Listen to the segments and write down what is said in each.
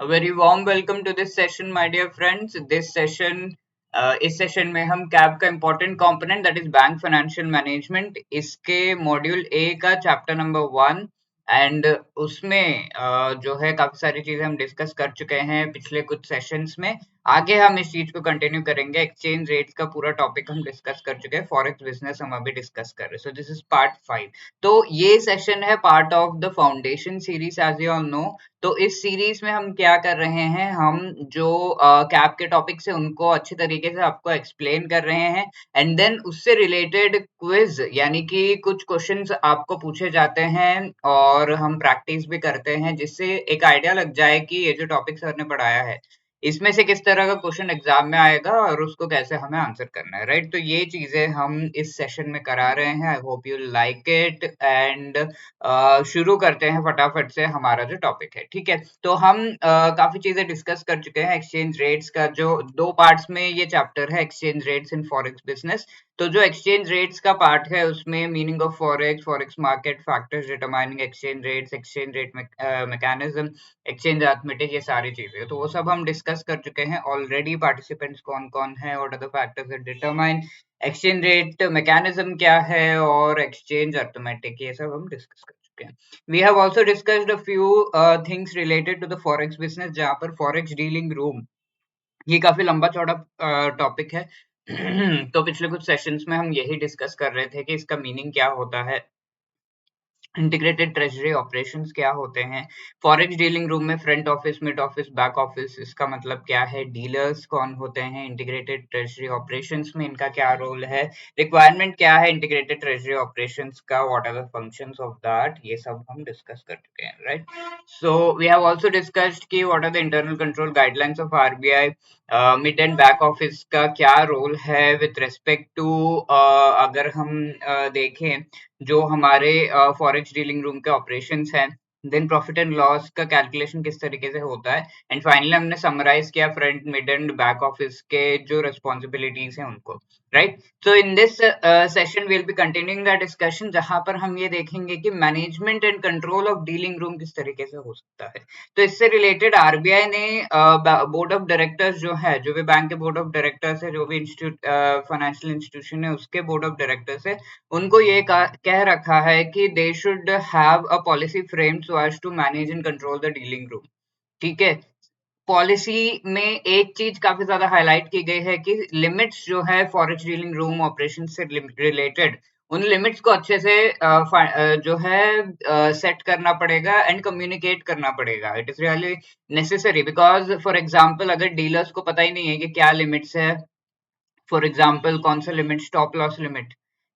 A very warm welcome to this session, my dear friends. इस session में हम cab का important component that is bank financial management इसके module A का chapter number 1 and उसमें जो है काफी सारी चीजें हम डिस्कस कर चुके हैं पिछले कुछ सेशंस में। आगे हम इस चीज को कंटिन्यू करेंगे। एक्सचेंज रेट्स का पूरा टॉपिक हम डिस्कस कर चुके हैं, फॉरेक्स बिजनेस हम अभी डिस्कस कर रहे हैं। So this is part 5। तो ये सेशन है part of the foundation series as you all know. तो इस सीरीज में हम क्या कर रहे हैं, हम जो कैप के टॉपिक्स है उनको अच्छे तरीके से आपको एक्सप्लेन कर रहे हैं एंड देन उससे रिलेटेड क्विज यानी कि कुछ क्वेश्चंस आपको पूछे जाते हैं और हम प्रैक्टिस भी करते हैं जिससे एक आइडिया लग जाए कि ये जो टॉपिक सर ने पढ़ाया है इसमें से किस तरह का क्वेश्चन एग्जाम में आएगा और उसको कैसे हमें आंसर करना है, राइट। तो ये चीजें हम इस सेशन में करा रहे हैं। आई hope you like it and शुरू करते हैं फटाफट से हमारा जो टॉपिक है। ठीक है, तो हम काफी चीजें डिस्कस कर चुके हैं। एक्सचेंज रेट्स का जो 2 पार्ट्स में ये चैप्टर है, एक्सचेंज रेट्स इन फॉरेक्स बिजनेस। तो जो एक्सचेंज रेट्स का पार्ट है उसमें meaning of forex, forex market, factors determining exchange rates, exchange rate mechanism, exchange arithmetic, ये सारी चीजें तो वो सब हम डिस्कस कर चुके हैं ऑलरेडी। पार्टिसिपेंट्स कौन कौन है, what are the factors that determine exchange rate mechanism क्या है और एक्सचेंज अरिथमेटिक, ये सब हम डिस्कस कर चुके हैं। We have also discussed a few things related to the forex business, जहां पर फॉरेक्स डीलिंग रूम ये काफी लंबा चौड़ा टॉपिक है। तो पिछले कुछ सेशंस में हम यही डिस्कस कर रहे थे कि इसका मीनिंग क्या होता है, इंटीग्रेटेड ट्रेजरी ऑपरेशंस क्या होते हैं, फॉरेक्स डीलिंग रूम में front office, mid office, back office, इसका मतलब क्या है, डीलर्स कौन होते हैं, इंटीग्रेटेड ट्रेजरी ऑपरेशंस में इनका क्या रोल है, रिक्वायरमेंट क्या है इंटीग्रेटेड ट्रेजरी ऑपरेशंस का, what are the functions of that, ये सब हम डिस्कस कर चुके हैं, right. So we have also discussed कि what are the internal control guidelines of RBI, mid and back office का क्या रोल है विथ रेस्पेक्ट टू अगर हम देखें जो हमारे फॉरेक्स डीलिंग रूम के ऑपरेशंस हैं, देन प्रॉफिट एंड लॉस का कैलकुलेशन किस तरीके से होता है एंड फाइनली हमने समराइज किया front, mid and back office के जो रिस्पॉन्सिबिलिटीज हैं उनको, right. So in this session we will be continuing the discussion, जहां पर हम ये देखेंगे कि management and control of dealing room किस तरीके से हो सकता है। तो इससे रिलेटेड आरबीआई ने बोर्ड ऑफ डायरेक्टर्स जो है, जो भी बैंक के बोर्ड ऑफ डायरेक्टर्स है, जो भी फाइनेंशियल इंस्टीट्यूशन है उसके बोर्ड ऑफ डायरेक्टर्स है, उनको ये कह रखा है कि they should have a policy frame so as to manage and control the dealing room. ठीक है, पॉलिसी में एक चीज काफी ज्यादा हाईलाइट की गई है कि लिमिट्स जो है फॉरेक्स डीलिंग रूम ऑपरेशन से रिलेटेड, उन लिमिट्स को अच्छे से जो है सेट करना पड़ेगा एंड कम्युनिकेट करना पड़ेगा। It is really necessary because for example अगर डीलर्स को पता ही नहीं है कि क्या लिमिट्स है, फॉर एग्जाम्पल कौन सा लिमिट, स्टॉप लॉस लिमिट।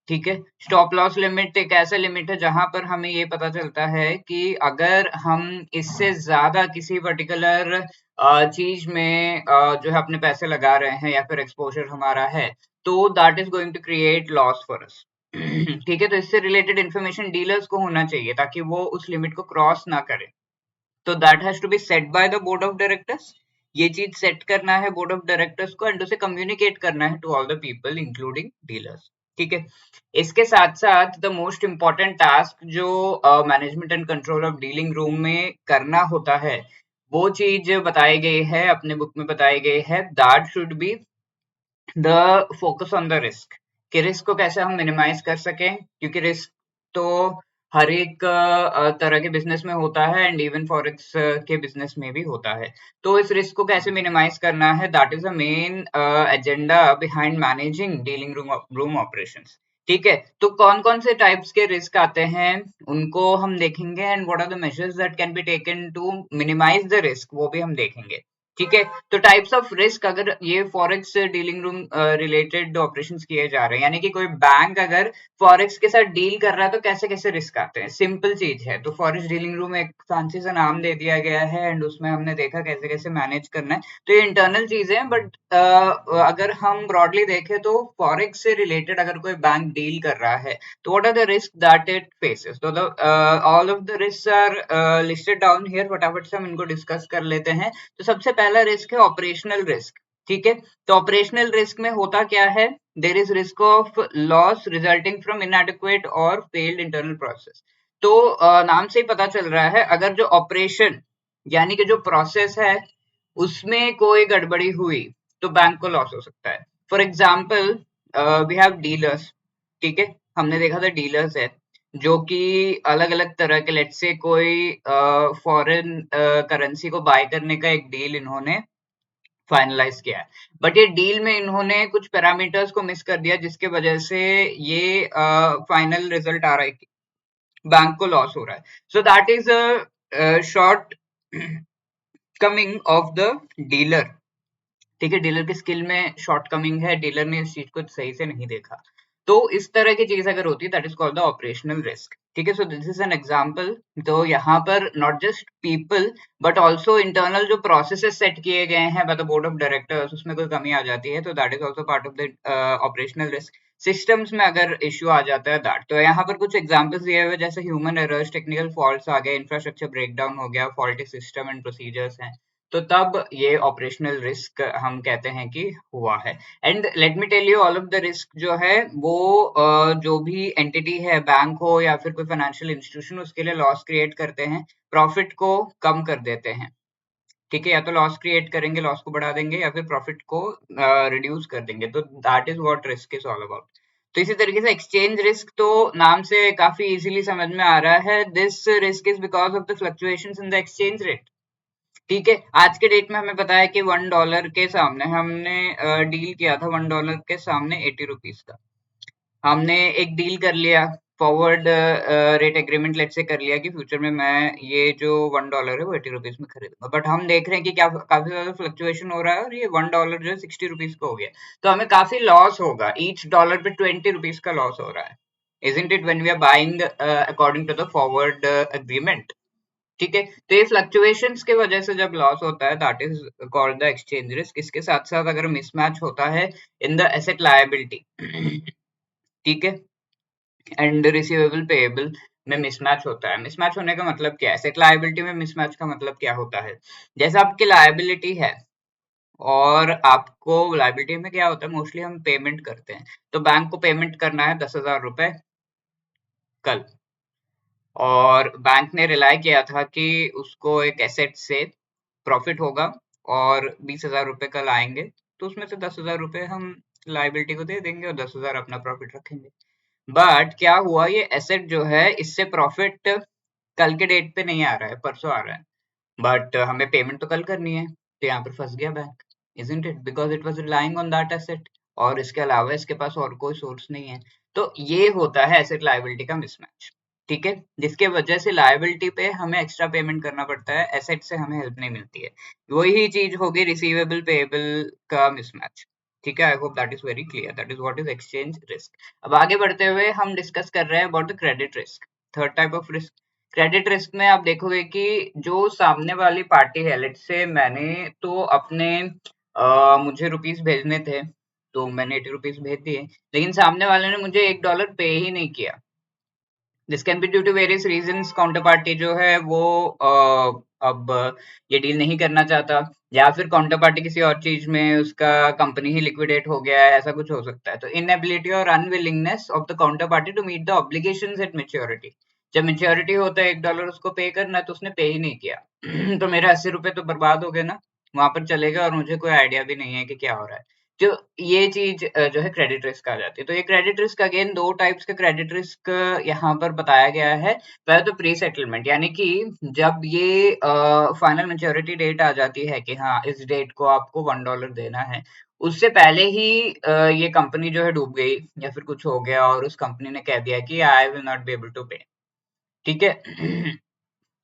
ठीक है, स्टॉप लॉस लिमिट एक ऐसा लिमिट है जहां पर हमें ये पता चलता है कि अगर हम इससे ज्यादा किसी पर्टिकुलर चीज में जो है अपने पैसे लगा रहे हैं या फिर एक्सपोजर हमारा है, तो that is going to create loss for us. ठीक है, तो इससे रिलेटेड इंफॉर्मेशन डीलर्स को होना चाहिए ताकि वो उस लिमिट को क्रॉस ना करे। तो that has to be set by the board of directors. ये चीज सेट करना है बोर्ड ऑफ डायरेक्टर्स को एंड उसे कम्युनिकेट करना है to all the people including dealers. ठीक है, इसके साथ साथ द मोस्ट इंपॉर्टेंट टास्क जो management and control of dealing room में करना होता है, वो चीज बताई गई है, अपने बुक में बताई गई है, that should be the focus on the risk, कि रिस्क को कैसे हम मिनिमाइज कर सकें, क्योंकि रिस्क तो हर एक तरह के बिजनेस में होता है एंड इवन फॉरेक्स के बिजनेस में भी होता है। तो इस रिस्क को कैसे मिनिमाइज करना है, that is the main agenda behind managing dealing room operations. ठीक है, तो कौन कौन से टाइप्स के रिस्क आते हैं उनको हम देखेंगे and what are the measures that can be taken to minimise the risk, वो भी हम देखेंगे। ठीक है, तो टाइप्स ऑफ रिस्क, अगर ये forex dealing room related operations किए जा रहे हैं, यानी कि कोई बैंक अगर फॉरेक्स के साथ डील कर रहा है तो कैसे कैसे रिस्क आते हैं, सिंपल चीज है। तो फॉरेक्स डीलिंग रूम एक फैंसी सा नाम दे दिया गया है एंड उसमें हमने देखा कैसे कैसे मैनेज करना है। तो ये इंटरनल चीजें हैं, बट अगर हम ब्रॉडली देखें तो फॉरेक्स से रिलेटेड अगर कोई बैंक डील कर रहा है तो what are the risk that it faces. तो all of the risk are listed down here, फटाफट से हम इनको डिस्कस कर लेते हैं। तो सबसे पहला रिस्क है ऑपरेशनल रिस्क। ठीक है, तो ऑपरेशनल रिस्क में होता क्या है, there is risk of loss resulting from inadequate और फेल्ड इंटरनल प्रोसेस। तो नाम से ही पता चल रहा है, अगर जो ऑपरेशन यानी कि जो प्रोसेस है उसमें कोई गड़बड़ी हुई तो बैंक को लॉस हो सकता है। For example we have dealers, ठीक है, हमने देखा था डीलर्स है जो कि अलग अलग तरह के, लेट्स से कोई फॉरेन करेंसी को बाय करने का एक डील इन्होंने फाइनलाइज किया है, बट ये डील में इन्होंने कुछ पैरामीटर्स को मिस कर दिया जिसके वजह से ये फाइनल रिजल्ट आ रहा है कि बैंक को लॉस हो रहा है। So that is a short coming of the dealer, ठीक है, डीलर की स्किल में शॉर्टकमिंग है, डीलर ने इस चीज को सही से नहीं देखा। तो इस तरह की चीज अगर होती है that is called the operational risk, ठीक है। सो दिस इज एन एग्जांपल। तो यहाँ पर not just people but also internal जो प्रोसेसेस सेट किए गए हैं bye the board of directors, उसमें कोई कमी आ जाती है तो that is also part of the operational risk. Systems में अगर इश्यू आ जाता है दैट, तो यहाँ पर कुछ एग्जांपल्स दिए हुए जैसे ह्यूमन एरर्स, टेक्निकल फॉल्ट्स आ गए, इंफ्रास्ट्रक्चर ब्रेकडाउन हो गया, फॉल्टी सिस्टम एंड प्रोसीजर्स हैं, तो तब ये ऑपरेशनल रिस्क हम कहते हैं कि हुआ है। And let me tell you all of the risk जो है वो जो भी एंटिटी है, बैंक हो या फिर कोई फाइनेंशियल इंस्टीट्यूशन, उसके लिए लॉस क्रिएट करते हैं, प्रॉफिट को कम कर देते हैं, ठीक है, या तो लॉस क्रिएट करेंगे, लॉस को बढ़ा देंगे, या फिर प्रॉफिट को रिड्यूस कर देंगे। तो that is what risk is all about. तो इसी तरीके से एक्सचेंज रिस्क तो नाम से काफी इजीली समझ में आ रहा है, this risk is because of the fluctuations in the exchange rate, ठीक है। आज के डेट में हमें पता है कि $1 के सामने हमने डील किया था, $1 के सामने 80 रुपीज का हमने एक डील कर लिया, फॉरवर्ड रेट एग्रीमेंट लेट से कर लिया कि फ्यूचर में मैं ये जो $1 है वो 80 रुपीज में खरीदूंगा, बट हम देख रहे हैं कि क्या काफी ज्यादा फ्लक्चुएशन हो रहा है और ये $1 जो है 60 रुपीज का हो गया, तो हमें काफी लॉस होगा, ईच डॉलर पे 20 रुपीज का लॉस हो रहा है, isn't it, when we are buying according to the forward agreement, ठीक है। तो ये फ्लक्चुएशंस के वजह से जब लॉस होता है that is called the exchange risk. इसके साथ साथ अगर मिसमैच होता है इन द एसेट लायबिलिटी, ठीक है, एंड रिसीवेबल पेएबल में मिसमैच होता है। मिसमैच होने का मतलब क्या है, एसेट लायबिलिटी में मिसमैच का मतलब क्या होता है, जैसे आपकी लायबिलिटी है और आपको लायबिलिटी में क्या होता है, मोस्टली हम पेमेंट करते हैं, तो बैंक को पेमेंट करना है 10,000 रुपए कल, और बैंक ने रिलाय किया था कि उसको एक एसेट से प्रॉफिट होगा और 20,000 रुपए कल आएंगे, तो उसमें से 10,000 रुपए हम लाइबिलिटी को दे देंगे और 10,000 अपना प्रॉफिट रखेंगे। बट क्या हुआ, ये एसेट जो है इससे प्रॉफिट कल के डेट पे नहीं आ रहा है, परसों आ रहा है, बट हमें पेमेंट तो कल करनी है, तो यहाँ पर फंस गया bank, isn't it, because it was relying on that asset, और इसके अलावा इसके पास और कोई सोर्स नहीं है। तो ये होता है एसेट लायबिलिटी का मिसमैच, ठीक है, जिसके वजह से लायबिलिटी पे हमें एक्स्ट्रा पेमेंट करना पड़ता है, एसेट से हमें हेल्प नहीं मिलती है। वही चीज होगी रिसीवेबल पेएबल का मिसमैच, ठीक है। I hope that is very clear, that is what is exchange risk. अब आगे बढ़ते हुए हम डिस्कस कर रहे हैं about the credit risk, third type of risk. Credit risk में आप देखोगे कि जो सामने वाली पार्टी है, लेट्स से मैंने तो अपने मुझे रुपीस भेजने थे, तो मैंने 80 रुपीस भेज दिए, लेकिन सामने वाले ने मुझे $1 पे ही नहीं किया। This can be due to various reasons, counter party जो है वो अब ये डील नहीं करना चाहता, या फिर काउंटर पार्टी किसी और चीज में उसका कंपनी ही लिक्विडेट हो गया है, ऐसा कुछ हो सकता है। तो इनएबिलिटी और unwillingness of the counter party to meet the obligations at maturity, जब मैच्योरिटी होता है $1 उसको पे करना है तो उसने पे ही नहीं किया तो मेरे 80 रुपए तो बर्बाद हो गए ना, वहां पर चले गए और मुझे कोई आइडिया भी नहीं है कि क्या हो रहा है। जो ये चीज जो है क्रेडिट रिस्क आ जाती है। तो ये क्रेडिट रिस्क अगेन दो टाइप्स के क्रेडिट रिस्क यहाँ पर बताया गया है। पहले तो प्री सेटलमेंट, यानी कि जब ये फाइनल मैच्योरिटी डेट आ जाती है कि हाँ इस डेट को आपको $1 देना है, उससे पहले ही ये कंपनी जो है डूब गई या फिर कुछ हो गया और उस कंपनी ने कह दिया कि I will not be able to pay, ठीक है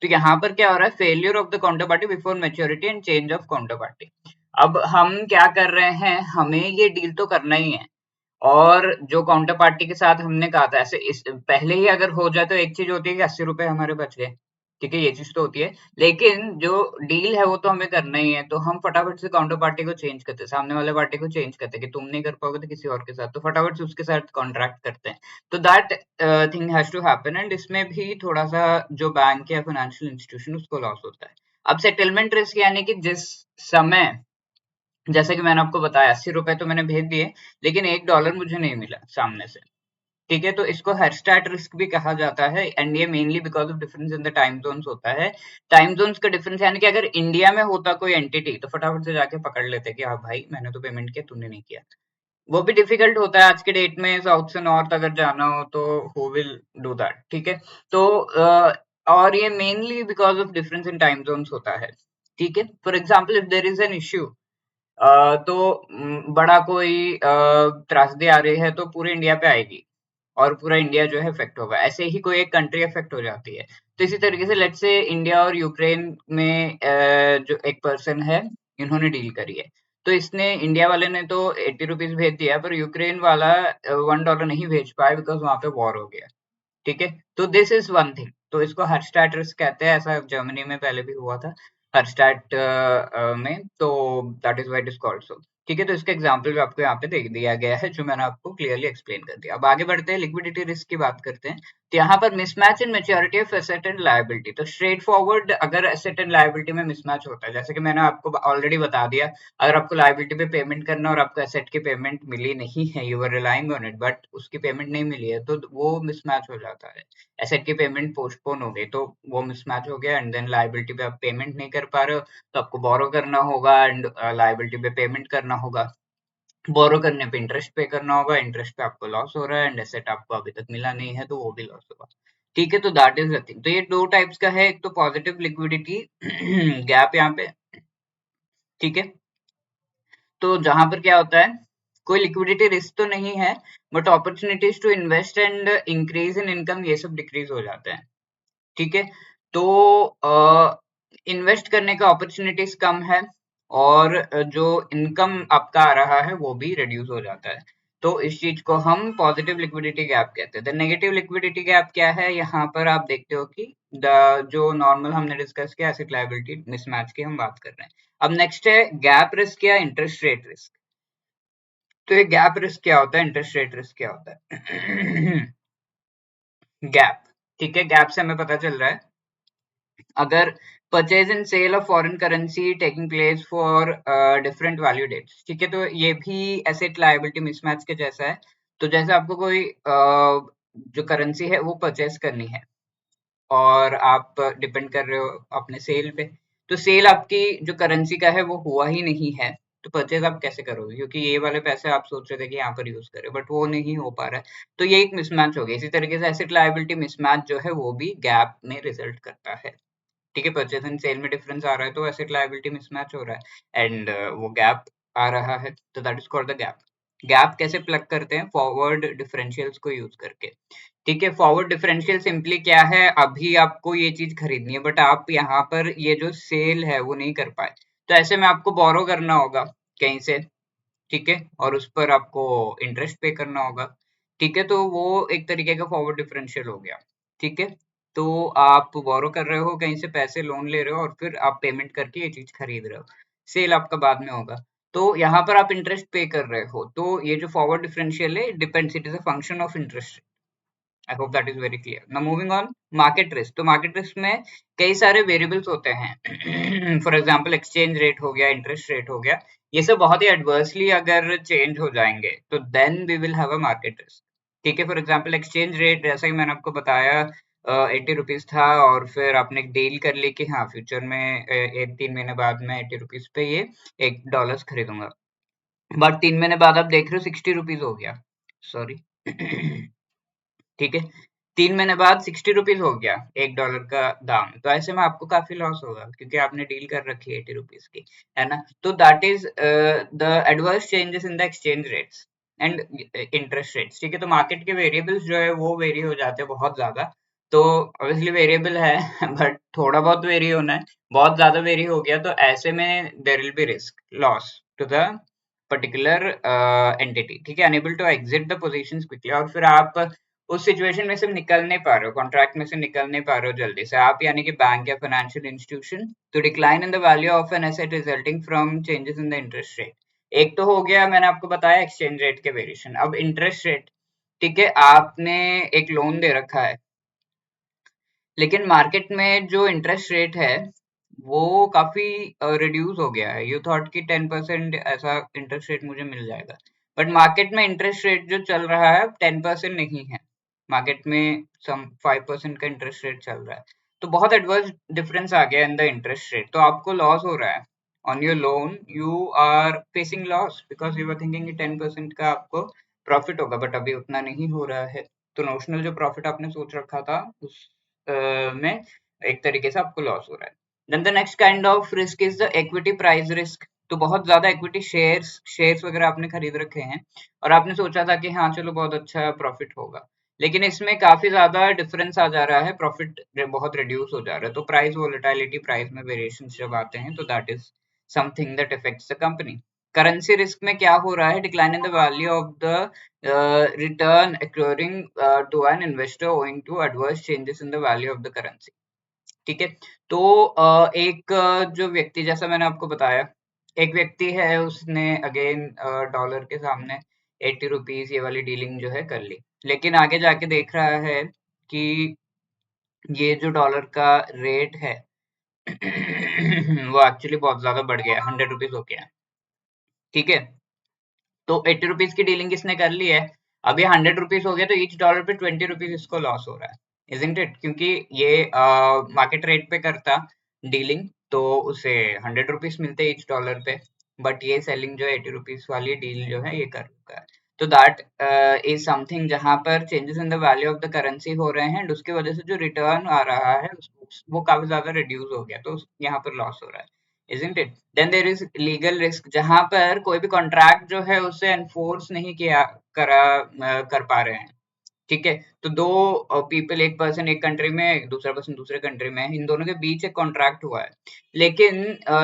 तो यहाँ पर क्या हो रहा है, failure of the counter party before maturity and change of counter party. अब हम क्या कर रहे हैं, हमें ये डील तो करना ही है, और जो काउंटर पार्टी के साथ हमने कहा था ऐसे इस पहले ही अगर हो जाए तो एक चीज होती है कि 80 रुपए हमारे बच गए, ठीक है, ये चीज तो होती है, लेकिन जो डील है वो तो हमें करना ही है, तो हम फटाफट से काउंटर पार्टी को चेंज करते हैं, सामने वाले पार्टी को चेंज करते हैं कि तुम नहीं कर पाओगे तो किसी और के साथ, तो फटाफट से उसके साथ कॉन्ट्रैक्ट करते हैं। तो that thing has to happen, and इसमें भी थोड़ा सा जो बैंक या फाइनेंशियल इंस्टीट्यूशन उसको लॉस होता है। अब सेटलमेंट रिस्क, यानी कि जिस समय, जैसे कि मैंने आपको बताया 80 रुपए तो मैंने भेज दिए, लेकिन $1 मुझे नहीं मिला सामने से, ठीक है, तो इसको हेरस्टाट रिस्क भी कहा जाता है एंड ये mainly because of difference in the time zones होता है। टाइम जोन्स का डिफरेंस यानी कि अगर इंडिया में होता कोई एंटिटी तो फटाफट से जाके पकड़ लेते कि हाँ भाई मैंने तो पेमेंट किया तूने नहीं किया। वो भी डिफिकल्ट होता है आज के डेट में, साउथ से नॉर्थ अगर जाना हो तो हु विल डू दैट, ठीक है। तो और ये mainly because of difference in time zones होता है, ठीक है। For example if there is an issue तो बड़ा कोई त्रासदी आ रही है तो पूरे इंडिया पे आएगी और पूरा इंडिया जो है इफेक्ट होगा। ऐसे ही कोई एक कंट्री इफेक्ट हो जाती है। तो इसी तरीके से लेट्स से इंडिया और यूक्रेन में जो एक पर्सन है, इन्होंने डील करी है। तो इसने इंडिया वाले ने तो 80 रुपीज भेज दिया पर यूक्रेन वाला $1 नहीं भेज पाया बिकॉज वहां पे वॉर हो गया, ठीक है। तो दिस इज वन थिंग, तो इसको हर्स्टाट रिस्क कहते हैं। ऐसा जर्मनी में पहले भी हुआ था हर्स्टाट में, तो that is why it is called सो, ठीक है। तो इसका एग्जांपल भी आपको यहाँ पे दे दिया गया है जो मैंने आपको क्लियरली एक्सप्लेन कर दिया। अब आगे बढ़ते हैं, लिक्विडिटी रिस्क की बात करते हैं। तो यहाँ पर mismatch in maturity of asset and liability. तो स्ट्रेट फॉरवर्ड अगर एसेट एंड लायबिलिटी में मिसमैच होता है, जैसे कि मैंने आपको ऑलरेडी बता दिया, अगर आपको लायबिलिटी पे पेमेंट करना और आपको एसेट की पेमेंट मिली नहीं है, you are relying on it but उसकी पेमेंट नहीं मिली है, तो वो मिसमैच हो जाता है। एसेट की पेमेंट पोस्टपोन हो गई तो वो मिसमैच हो गया एंड देन लायबिलिटी पे आप पेमेंट नहीं कर पा रहे हो तो आपको बोरो करना होगा एंड लायबिलिटी पे पेमेंट करना होगा। बोरो करने पे इंटरेस्ट पे करना होगा, इंटरेस्ट पे आपको लॉस हो रहा है एंड एसेट आपको अभी तक मिला नहीं है तो वो भी लॉस होगा, ठीक है। तो दैट इज द थिंग। तो ये दो टाइप्स का है, एक तो पॉजिटिव लिक्विडिटी गैप यहाँ पे, ठीक है। तो जहां पर क्या होता है, कोई लिक्विडिटी रिस्क तो नहीं है but opportunities to invest and increase in income ये सब डिक्रीज हो जाते हैं, ठीक है। तो इन्वेस्ट करने का अपॉर्चुनिटीज कम है और जो इनकम आपका आ रहा है वो भी रिड्यूस हो जाता है। तो इस चीज को हम पॉजिटिव लिक्विडिटी गैप कहते हैं। द नेगेटिव लिक्विडिटी गैप क्या है, यहाँ पर आप देखते हो कि द जो नॉर्मल हमने डिस्कस किया एसेट लायबिलिटी मिसमैच की हम बात कर रहे हैं। अब नेक्स्ट है गैप रिस्क या इंटरेस्ट रेट रिस्क। तो ये गैप रिस्क क्या होता है, इंटरेस्ट रेट रिस्क क्या होता है? गैप, ठीक है। गैप से हमें पता चल रहा है अगर purchase and sale of foreign currency taking place for different value dates, ठीक है। तो ये भी एसेट लायबिलिटी मिसमैच के जैसा है। तो जैसे आपको कोई जो करेंसी है वो परचेज करनी है और आप डिपेंड कर रहे हो अपने सेल पे, तो सेल आपकी जो करेंसी का है वो हुआ ही नहीं है, तो परचेज आप कैसे करोगे, क्योंकि ये वाले पैसे आप सोच रहे थे कि यहाँ पर यूज करें बट वो नहीं हो पा रहा है। तो ये एक मिसमैच हो गया। इसी तरीके से एसेट लायबिलिटी मिसमैच जो है वो भी गैप में रिजल्ट करता है, ठीक है। परचेज एंड सेल में डिफरेंस आ रहा है तो एसेट लायबिलिटी मिसमैच हो रहा है एंड वो गैप आ रहा है, तो that is called the gap. Gap कैसे प्लग करते हैं, फॉरवर्ड डिफरेंशियल्स को यूज करके, ठीक है। फॉरवर्ड डिफरेंशियल सिंपली क्या है, अभी आपको ये चीज खरीदनी है बट आप यहाँ पर ये जो सेल है वो नहीं कर पाए, तो ऐसे में आपको बोरो करना होगा कहीं से, ठीक है, और उस पर आपको इंटरेस्ट पे करना होगा, ठीक है। तो वो एक तरीके का फॉरवर्ड डिफरेंशियल हो गया, ठीक है। तो आप बोरो कर रहे हो कहीं से पैसे, लोन ले रहे हो और फिर आप पेमेंट करके ये चीज खरीद रहे हो, सेल आपका बाद में होगा। तो यहाँ पर आप इंटरेस्ट पे कर रहे हो, तो ये जो फॉरवर्ड डिफरेंशियल है depends, it is a function of interest. I hope that is very clear. Now moving on, market risk. तो मार्केट रिस्क में कई सारे वेरिएबल्स होते हैं फॉर एग्जांपल एक्सचेंज रेट हो गया, इंटरेस्ट रेट हो गया, ये सब बहुत ही एडवर्सली अगर चेंज हो जाएंगे तो then we will have a market risk, ठीक है। फॉर एग्जांपल एक्सचेंज रेट, जैसा कि मैंने आपको बताया 80 रुपीज था और फिर आपने एक डील कर ली कि हाँ फ्यूचर में 3 महीने बाद मैं 80 रुपीज पे ये $1 खरीदूंगा, बट 3 महीने बाद आप देख रहे हो 60 रुपीज हो गया, सॉरी ठीक है। 3 महीने बाद 60 रुपीज हो गया $1 का दाम, तो ऐसे में आपको काफी लॉस होगा क्योंकि आपने डील कर रखी है 80 रुपीज की, है ना। तो that is the adverse changes in the exchange rates and interest rates, ठीक है। तो मार्केट के वेरिएबल्स जो है वो वेरी हो जाते हैं बहुत ज्यादा, तो ऑब्वियसली वेरिएबल है बट थोड़ा बहुत वेरी होना है, बहुत ज्यादा वेरी हो गया तो ऐसे में there will be risk loss to the particular entity, ठीक है, unable to exit the positions quickly. और फिर आप उस सिचुएशन में से निकल नहीं पा रहे हो, कॉन्ट्रैक्ट में से निकल नहीं पा रहे हो जल्दी से, आप यानी कि बैंक या फाइनेंशियल इंस्टीट्यूशन, तो decline in the value of an asset resulting from changes in the interest rate. एक तो हो गया, मैंने आपको बताया एक्सचेंज रेट के वेरिएशन। अब इंटरेस्ट रेट, ठीक है, आपने एक लोन दे रखा है लेकिन मार्केट में जो इंटरेस्ट रेट है वो काफी रिड्यूस हो गया है। यू थॉट कि 10% ऐसा इंटरेस्ट रेट मुझे मिल जाएगा, बट मार्केट में इंटरेस्ट रेट जो चल रहा है 10% नहीं है, मार्केट में सम 5% का इंटरेस्ट रेट चल रहा है, तो बहुत एडवर्स डिफरेंस आ गया इन द इंटरेस्ट रेट, तो आपको लॉस हो रहा है on your loan, you are facing loss because you are thinking कि 10% का आपको प्रॉफिट होगा, बट अभी उतना नहीं हो रहा है, तो नोशनल जो प्रॉफिट आपने सोच रखा था उस में एक तरीके से आपको लॉस हो रहा है। Then the next kind of risk is the equity price risk, तो बहुत ज्यादा इक्विटी शेयर्स वगैरह आपने खरीद रखे हैं और आपने सोचा था कि हाँ चलो बहुत अच्छा प्रॉफिट होगा, लेकिन इसमें काफी ज्यादा डिफरेंस आ जा रहा है, प्रॉफिट बहुत रिड्यूस हो जा रहा है, तो प्राइस वोलेटिलिटी, प्राइस में वेरिएशन जब आते हैं तो that is something that affects the company. Currency risk में क्या हो रहा है, decline in the value of the return accruing to an investor owing to adverse changes in the value of the currency. ठीक है, तो एक जो व्यक्ति, जैसा मैंने आपको बताया, एक व्यक्ति है उसने अगेन डॉलर के सामने 80 रुपीज ये वाली डीलिंग जो है कर ली, लेकिन आगे जाके देख रहा है कि ये जो डॉलर का रेट है वो एक्चुअली बहुत ज्यादा बढ़ गया है, 100 रुपीज हो गया है। ठीक है, तो 80 रुपीज की डीलिंग किसने कर ली है, अब ये 100 रुपीज हो गया, तो ईच डॉलर पे 20 रुपीज इसको लॉस हो रहा है, इजंट इट, क्योंकि ये मार्केट रेट पे करता डीलिंग तो उसे 100 रुपीज मिलते ईच डॉलर पे, बट ये सेलिंग जो है 80 रुपीज वाली डील जो है ये कर रखा है, तो दैट इज समथिंग जहां पर changes in the value of the currency हो रहे हैं, उसकी वजह से जो रिटर्न आ रहा है वो काफी ज्यादा रिड्यूस हो गया, तो यहाँ पर लॉस हो रहा है, isn't it? Then there is legal risk, जहां पर कोई भी कॉन्ट्रैक्ट जो है उसे एनफोर्स नहीं कर पा रहे हैं। ठीक है, तो दो पीपल, एक पर्सन एक कंट्री में, दूसरा पर्सन दूसरे कंट्री में, इन दोनों के बीच एक कॉन्ट्रैक्ट हुआ है, लेकिन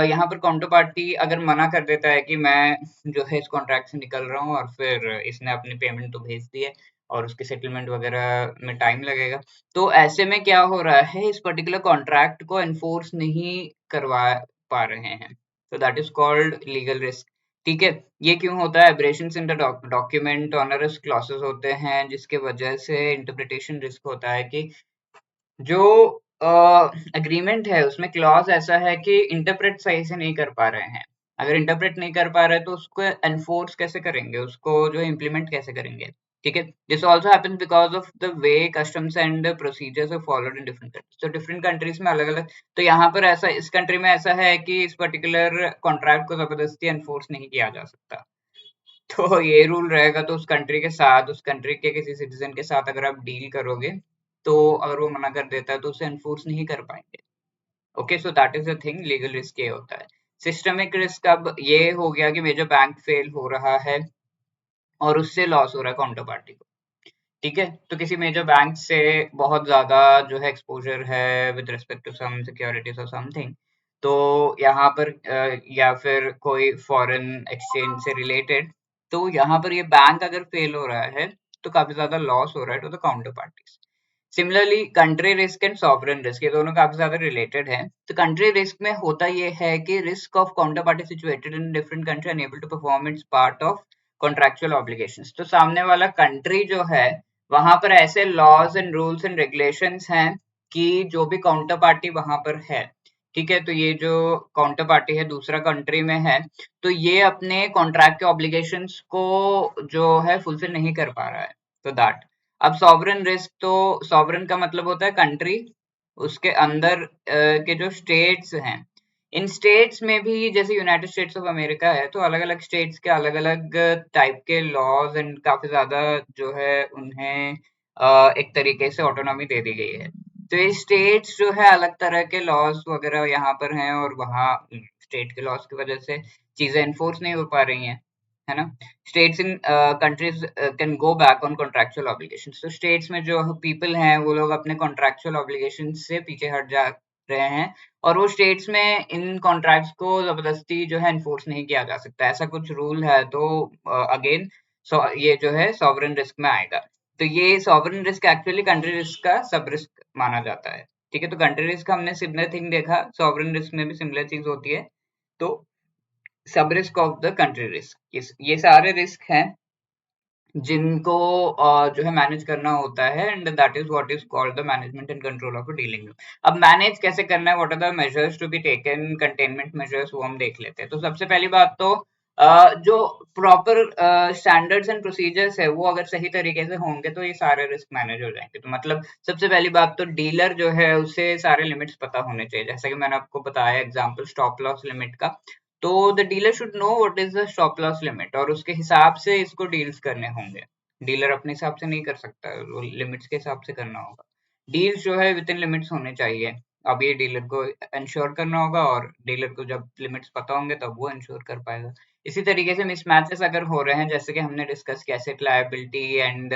यहाँ पर काउंटर पार्टी अगर मना कर देता है कि मैं जो है इस कॉन्ट्रैक्ट से निकल रहा हूँ, और फिर इसने अपनी पेमेंट तो भेज दी है और उसकी सेटलमेंट वगैरह में टाइम लगेगा, तो ऐसे में क्या हो रहा है, इस पर्टिकुलर कॉन्ट्रैक्ट को एनफोर्स नहीं करवा पा रहे हैं, तो that is called legal risk. ठीक है, ये क्यों होता है, aberrations in the document, onerous clauses होते हैं जिसके वजह से इंटरप्रिटेशन रिस्क होता है कि जो एग्रीमेंट है उसमें क्लॉज ऐसा है कि इंटरप्रेट सही से नहीं कर पा रहे हैं, अगर इंटरप्रेट नहीं कर पा रहे तो उसको एनफोर्स कैसे करेंगे, उसको जो इम्प्लीमेंट कैसे करेंगे। ठीक है, this also happens because of the way customs and procedures are followed in different countries, तो डिफरेंट कंट्रीज में अलग अलग, तो यहाँ पर ऐसा, इस कंट्री में ऐसा है कि इस पर्टिकुलर कॉन्ट्रैक्ट को जबरदस्ती एनफोर्स नहीं किया जा सकता, तो ये रूल रहेगा, तो उस कंट्री के साथ, उस कंट्री के किसी सिटीजन के साथ अगर आप डील करोगे, तो अगर वो मना कर देता है तो उसे एनफोर्स नहीं कर पाएंगे। Okay, so that is the thing, legal risk ये होता है। सिस्टमिक रिस्क अब ये हो गया कि मेजर बैंक फेल हो रहा है और उससे लॉस हो रहा है काउंटर पार्टी को। ठीक है, तो किसी मेजर बैंक से बहुत ज्यादा जो है एक्सपोजर है with respect to some securities और समथिंग, तो यहाँ पर या फिर कोई फॉरेन एक्सचेंज से रिलेटेड, तो यहाँ पर ये बैंक अगर फेल हो रहा है तो काफी ज्यादा लॉस हो रहा है to the counter parties. Similarly country risk and sovereign risk, ये दोनों काफी ज्यादा रिलेटेड है, तो कंट्री रिस्क में होता ये है कि risk of counter party situated in different country unable to perform its part of contractual obligations, तो सामने वाला कंट्री जो है वहां पर ऐसे laws and rules and regulations हैं कि जो भी काउंटर पार्टी वहां पर है, ठीक है, तो ये जो काउंटर पार्टी है दूसरा कंट्री में है, तो ये अपने कॉन्ट्रैक्ट के ऑब्लिगेशंस को जो है फुलफिल नहीं कर पा रहा है, तो दैट। अब सॉवरेन रिस्क, तो सॉवरेन का मतलब होता है कंट्री, उसके अंदर के जो स्टेट्स हैं, इन स्टेट्स में भी जैसे यूनाइटेड स्टेट्स ऑफ अमेरिका है, तो अलग अलग स्टेट्स के अलग अलग टाइप के लॉज एंड काफी ज्यादा जो है उन्हें एक तरीके से ऑटोनॉमी दे दी गई है, तो ये स्टेट्स जो है अलग तरह के लॉज वगैरह यहाँ पर हैं, और वहाँ स्टेट के लॉज की वजह से चीजें इन्फोर्स नहीं हो पा रही हैं, है ना। States in countries can go back on contractual obligations, तो स्टेट्स में जो पीपल हैं वो लोग अपने कॉन्ट्रेक्चुअल ऑब्लिगेशंस से पीछे हट जा रहे हैं, और वो स्टेट्स में इन कॉन्ट्रैक्ट्स को जबरदस्ती जो है एनफोर्स नहीं किया जा सकता, ऐसा कुछ रूल है, तो अगेन ये जो है सॉवरेन रिस्क में आएगा, तो ये sovereign risk actually country risk का सब रिस्क माना जाता है। ठीक है, तो कंट्री रिस्क हमने सिमिलर थिंग देखा, सॉवरेन रिस्क में भी सिमिलर चीज होती है, तो सब risk of the country risk, ये सारे रिस्क हैं जिनको जो है मैनेज करना होता है, and that is what is called the management and control of dealing. अब मैनेज कैसे करना है, what are the measures to be taken, containment measures, वो हम देख लेते हैं। तो सबसे पहली बात तो जो प्रॉपर स्टैंडर्ड्स एंड प्रोसीजर्स है वो अगर सही तरीके से होंगे तो ये सारे रिस्क मैनेज हो जाएंगे। तो मतलब सबसे पहली बात तो डीलर जो है उसे सारे लिमिट्स पता होने चाहिए, जैसा कि मैंने आपको बताया एग्जांपल स्टॉप लॉस लिमिट का। तो the dealer should know what is the stop loss limit और उसके हिसाब से इसको डील्स करने होंगे। डीलर अपने हिसाब से नहीं कर सकता, वो लिमिट्स के हिसाब से करना होगा। डील्स जो है विद इन लिमिट्स होने चाहिए। अब ये डीलर को इंश्योर करना होगा और डीलर को जब लिमिट्स पता होंगे तब वो इंश्योर कर पाएगा। इसी तरीके से मिसमैचेस अगर हो रहे हैं, जैसे कि हमने डिस्कस किया asset liability and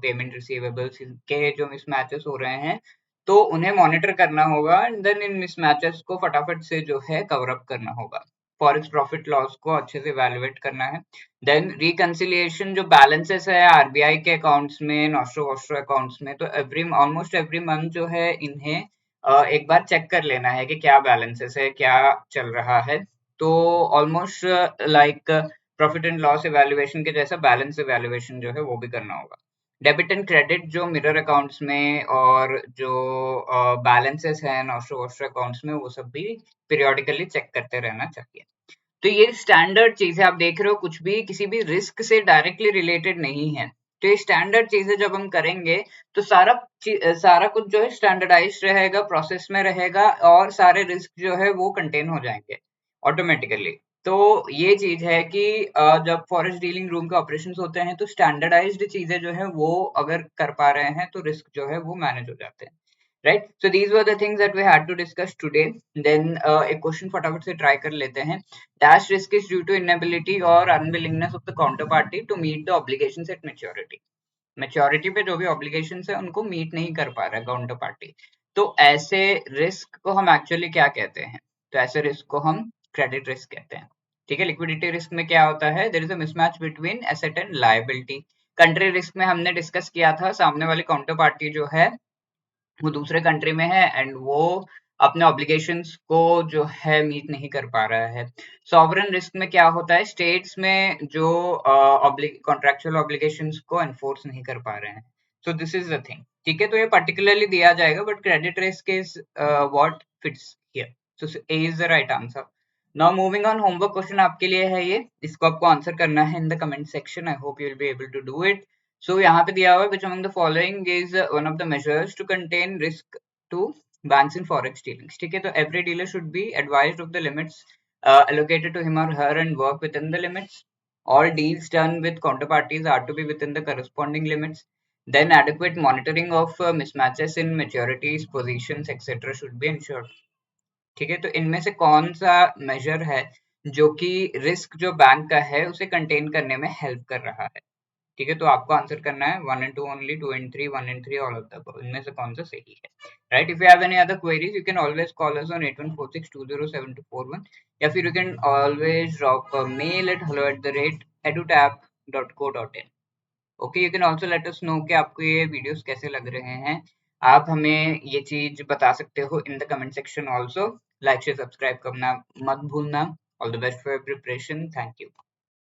payment receivables के जो मिसमैचेस हो रहे हैं, तो उन्हें मॉनिटर करना होगा एंड देन इन मिसमैचेस को फटाफट से जो है कवर अप करना होगा। फॉरेक्स प्रॉफिट लॉस को अच्छे से वैल्यूएट करना है। देन रिकंसिलिएशन जो बैलेंसेस है आरबीआई के अकाउंट्स में, नॉस्ट्रो वॉस्ट्रो अकाउंट्स में, तो ऑलमोस्ट एवरी मंथ जो है इन्हें एक बार चेक कर लेना है कि क्या बैलेंसेस है, क्या चल रहा है। तो almost like profit and loss evaluation के जैसा बैलेंस इवैल्यूएशन जो है वो भी करना होगा। डेबिट एंड क्रेडिट जो मिरर अकाउंट्स में और जो बैलेंसेस हैं नॉस्ट्रो वॉस्ट्रो अकाउंट्स में, वो सब भी पीरियोडिकली चेक करते रहना चाहिए। तो ये स्टैंडर्ड चीज है, आप देख रहे हो कुछ भी किसी भी रिस्क से डायरेक्टली रिलेटेड नहीं है। तो ये स्टैंडर्ड चीजें जब हम करेंगे तो सारा कुछ जो है स्टैंडर्डाइज रहेगा, प्रोसेस में रहेगा और सारे रिस्क जो है वो कंटेन हो जाएंगे ऑटोमेटिकली। तो ये चीज है कि जब फॉरेस्ट डीलिंग रूम के ऑपरेशन होते हैं तो स्टैंडर्डाइज्ड चीजें जो है वो अगर कर पा रहे हैं तो रिस्क जो है वो मैनेज हो जाते हैं। Right, so these were the things that we had to discuss today. Then एक क्वेश्चन फटाफट से ट्राई कर लेते हैं। Dash risk is due to inability और unwillingness of the counter party to meet the obligations at maturity. Maturity पे जो भी ऑब्लिगेशंस है उनको मीट नहीं कर पा रहा है काउंटर पार्टी। तो ऐसे रिस्क को हम एक्चुअली क्या कहते हैं? तो ऐसे रिस्क को हम क्रेडिट रिस्क कहते हैं। ठीक है, लिक्विडिटी रिस्क में क्या होता है? There is a mismatch between asset and liability. Country risk में हमने डिस्कस किया था, सामने वाली काउंटर पार्टी जो है वो दूसरे कंट्री में है एंड वो अपने ऑब्लिगेशंस को जो है मीट नहीं कर पा रहा है। सॉवरेन रिस्क में क्या होता है? स्टेट्स में जो कॉन्ट्रेक्चुअल ऑब्लिगेशंस को एनफोर्स नहीं कर पा रहे हैं। So this is the thing. ठीक है, तो ये पर्टिकुलरली दिया जाएगा but credit risk is what fits here. So A is the right answer. Now moving on, homework question आपके लिए है ये, इसको आपको आंसर करना है in the comment section. I hope you will be able to do it. So यहाँ पे दिया हुआ है which among the following is one of the measures to contain risk to banks in forex dealings। ठीक है, तो every dealer should be advised of the limits allocated to him or her and work within the limits। All deals done with counterparties are to be within the corresponding limits। Then adequate monitoring of mismatches in maturities, positions, etc. should be ensured। ठीक है, तो इनमें से कौन सा major है जो कि रिस्क जो बैंक का है उसे कंटेन करने में हेल्प कर रहा है? ठीक है, तो आपको आंसर करना है 1 and 2 only, 2 and 3, 1 and 3 all of the above. इनमें से कौन सा सही है? Right, if you have any other queries you can always call us on 8146207241 या फिर you can always drop a mail at hello@edutap.co.in। Okay, you can also let us know कि आपको ये वीडियोस कैसे लग रहे हैं। आप हमें ये चीज बता सकते हो इन the comment section also. Like share subscribe करना मत भूलना। All the best for preparation. Thank you.